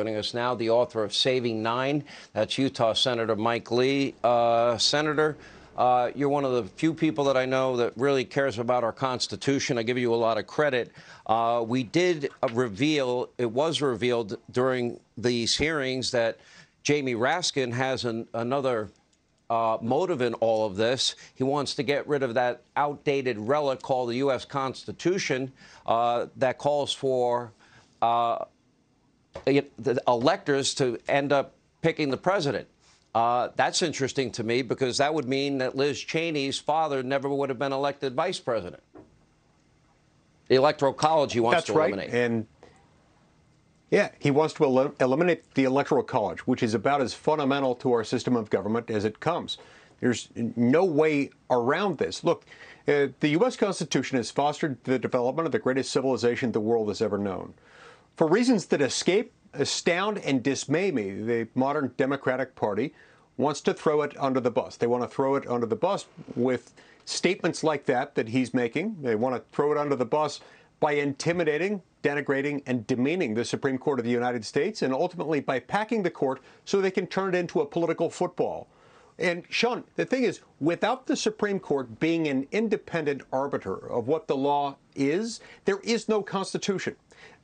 Joining us now, the author of Saving Nine. That's Utah Senator Mike Lee. Senator, you're one of the few people that I know that really cares about our Constitution. I give you a lot of credit. We did reveal, it was revealed during these hearings that Jamie Raskin has another motive in all of this. He wants to get rid of that outdated relic called the U.S. Constitution that calls for the electors to end up picking the president. That's interesting to me because that would mean that Liz Cheney's father never would have been elected vice president. The Electoral College he wants to eliminate. That's right. And yeah, he wants to eliminate the Electoral College, which is about as fundamental to our system of government as it comes. There's no way around this. Look, the U.S. Constitution has fostered the development of the greatest civilization the world has ever known. For reasons that astound and dismay me, the modern Democratic Party wants to throw it under the bus. They want to throw it under the bus with statements like that he's making. They want to throw it under the bus by intimidating, denigrating, and demeaning the Supreme Court of the United States, and ultimately by packing the court so they can turn it into a political football. And, Sean, the thing is, without the Supreme Court being an independent arbiter of what the law is, there is no Constitution.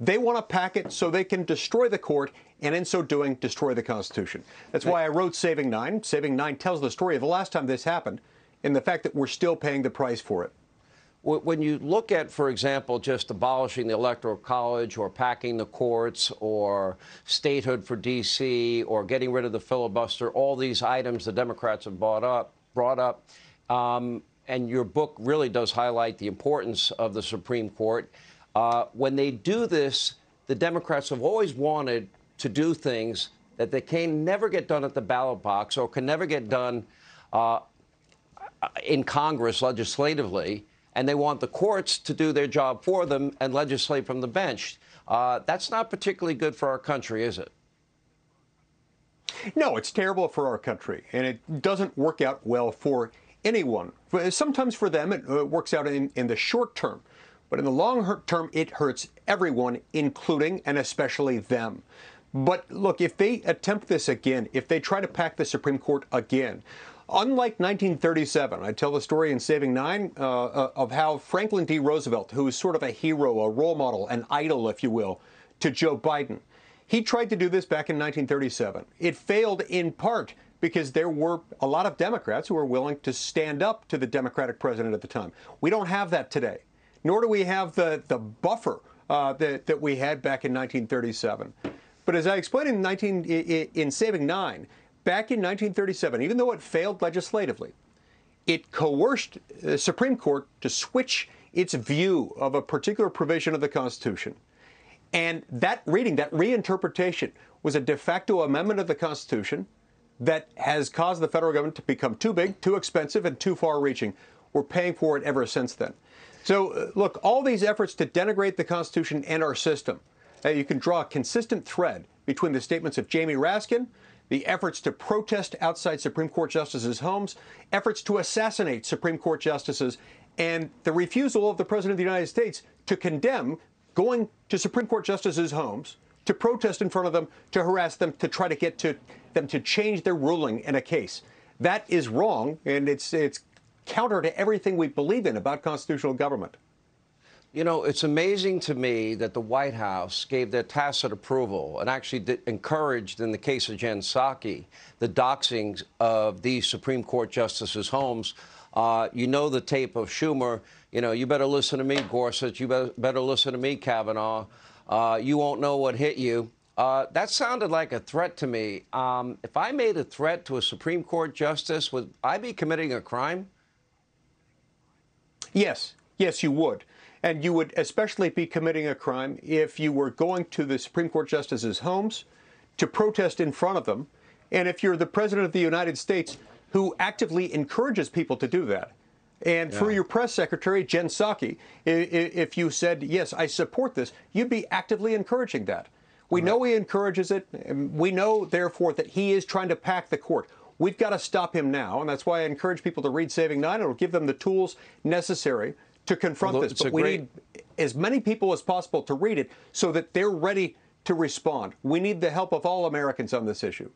They want to pack it so they can destroy the court and, in so doing, destroy the Constitution. That's why I wrote Saving Nine. Saving Nine tells the story of the last time this happened and the fact that we're still paying the price for it. When you look at, for example, just abolishing the Electoral College or packing the courts or statehood for D.C. or getting rid of the filibuster, all these items the Democrats have brought up, and your book really does highlight the importance of the Supreme Court. When they do this, the Democrats have always wanted to do things that they can never get done at the ballot box or can never get done in Congress legislatively, and they want the courts to do their job for them and legislate from the bench. That's not particularly good for our country, is it? No, it's terrible for our country, and it doesn't work out well for anyone. Sometimes for them, it works out in the short term. But in the long term, it hurts everyone, including and especially them. But look, if they attempt this again, if they try to pack the Supreme Court again, unlike 1937, I tell the story in Saving Nine of how Franklin D. Roosevelt, who is sort of a hero, a role model, an idol, if you will, to Joe Biden, he tried to do this back in 1937. It failed in part because there were a lot of Democrats who were willing to stand up to the Democratic president at the time. We don't have that today. Nor do we have the buffer that we had back in 1937. But as I explained in Saving Nine, back in 1937, even though it failed legislatively, it coerced the Supreme Court to switch its view of a particular provision of the Constitution. And that reading, that reinterpretation, was a de facto amendment of the Constitution that has caused the federal government to become too big, too expensive, and too far-reaching. We're paying for it ever since then. So, look, all these efforts to denigrate the Constitution and our system, you can draw a consistent thread between the statements of Jamie Raskin, the efforts to protest outside Supreme Court justices' homes, efforts to assassinate Supreme Court justices, and the refusal of the President of the United States to condemn going to Supreme Court justices' homes, to protest in front of them, to harass them, to try to get to them to change their ruling in a case. That is wrong, and it's counter to everything we believe in about constitutional government. You know, it's amazing to me that the White House gave their tacit approval and actually encouraged, in the case of Jen Psaki, the doxing of these Supreme Court justices' homes. You know the tape of Schumer. You know, you better listen to me, Gorsuch. You better listen to me, Kavanaugh. You won't know what hit you. That sounded like a threat to me. If I made a threat to a Supreme Court justice, would I be committing a crime? Yes. Yes, you would. And you would especially be committing a crime if you were going to the Supreme Court justices' homes to protest in front of them, and if you're the President of the United States who actively encourages people to do that. And through your press secretary, Jen Psaki, if you said, yes, I support this, you'd be actively encouraging that. We know he encourages it. We know, therefore, that he is trying to pack the court. We've got to stop him now, and that's why I encourage people to read Saving Nine. It'll give them the tools necessary to confront this. But we need as many people as possible to read it so that they're ready to respond. We need the help of all Americans on this issue.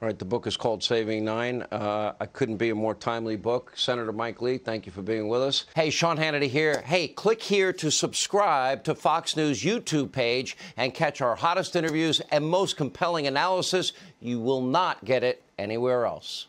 All right, the book is called Saving Nine. I couldn't be a more timely book. Senator Mike Lee, thank you for being with us. Hey, Sean Hannity here. Hey, click here to subscribe to Fox News YouTube page and catch our hottest interviews and most compelling analysis. You will not get it anywhere else.